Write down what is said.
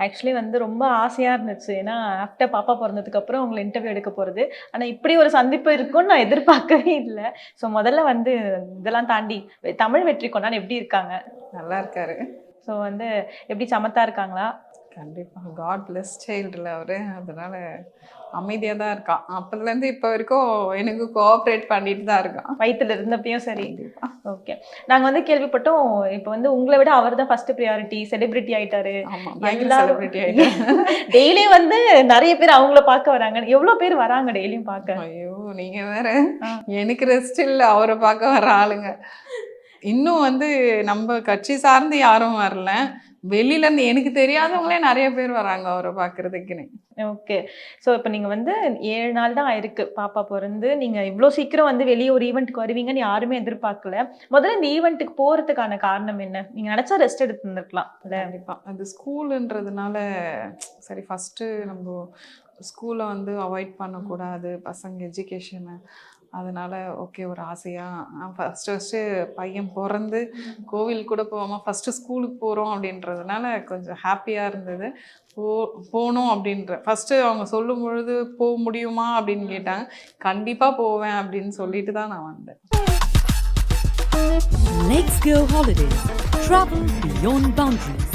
Actually வந்து ரொம்ப ஆசையா இருந்துச்சு. ஏன்னா, ஆஃப்டர் பாப்பா பொறந்ததுக்கு அப்புறம் உங்கள இன்டர்வியூ எடுக்க போறது. ஆனா, இப்படி ஒரு சந்திப்பு இருக்கும்னு நான் எதிர்பார்க்கவே இல்ல. ஸோ முதல்ல வந்து இதெல்லாம் தாண்டி தமிழ் வெற்றி கொண்டான் எப்படி இருக்காங்க? நல்லா இருக்காரு. ஸோ வந்து எப்படி சமத்தா இருக்காங்களா? கண்டிப்பா. காட் பிளெஸ் சைல்டுல அவரு. அதனால அமைதியா தான் இருக்கான். அப்போதுலேருந்து இப்போ வரைக்கும் எனக்கு கோஆப்ரேட் பண்ணிட்டு தான் இருக்கான். வயித்துல இருந்தப்பயும் சரி. கண்டிப்பா. ஓகே. நாங்க வந்து கேள்விப்பட்டோம், இப்ப வந்து உங்கள விட அவர் தான் ஃபர்ஸ்ட் பிரையாரிட்டி. செலிபிரிட்டி ஆயிட்டாரு. ஆமா. பயங்கர எல்லாரும் செலிபிரிட்டி ஆயிட்டேன். டெய்லியும் வந்து நெறைய பேர் அவங்கள பார்க்க வராங்க. எவ்ளோ பேர் வராங்க டெய்லியும் பார்க்க? ஐயோ! நீங்க வேற. ஆ. எனக்கு ரெஸ்ட் இல்ல அவர பார்க்க வர ஆளுங்க. இன்னும் வந்து நம்ம கட்சி சார்ந்து யாரும் வரல. வெளியிலேருந்து எனக்கு தெரியாதவங்களே நெறைய பேர் வராங்க அவர பார்க்கறதுக்குன்னு. ஓகே. ஸோ இப்ப நீங்க வந்து 7 நாள் தான் ஆயிருக்கு பாப்பா பொறந்து. நீங்க இவ்ளோ சீக்கிரம் வந்து வெளிய ஒரு ஈவென்ட்க்கு வருவீங்கன்னு யாருமே எதிர்பார்க்கல. முதல்ல இந்த ஈவென்ட்க்கு போறதுக்கான காரணம் என்ன? நீங்க நெனச்சா ரெஸ்ட் எடுத்திருந்திருக்கலாம் இல்ல? கண்டிப்பா. அது ஸ்கூலுன்றதுனால சரி ஃபர்ஸ்ட்டு நம்ப ஸ்கூல வந்து அவாய்ட் பண்ணக்கூடாது. பசங்க எஜுகேஷனு. அதனால ஓகே ஒரு ஆசையா ஃபர்ஸ்ட்டு பையன் பொறந்து கோவில் கூட போகாம ஃபர்ஸ்ட்டு ஸ்கூலுக்கு போகிறோம் அப்படின்றதுனால கொஞ்சம் ஹாப்பியாக இருந்தது. போகணும் அப்படின்ற ஃபர்ஸ்ட்டு அவங்க சொல்லும் பொழுது போக முடியுமா அப்படின்னு கேட்டாங்க. கண்டிப்பாக போவேன் அப்படின்னு சொல்லிட்டு தான் நான் வந்தேன். Let's go holidays. Travel beyond boundaries.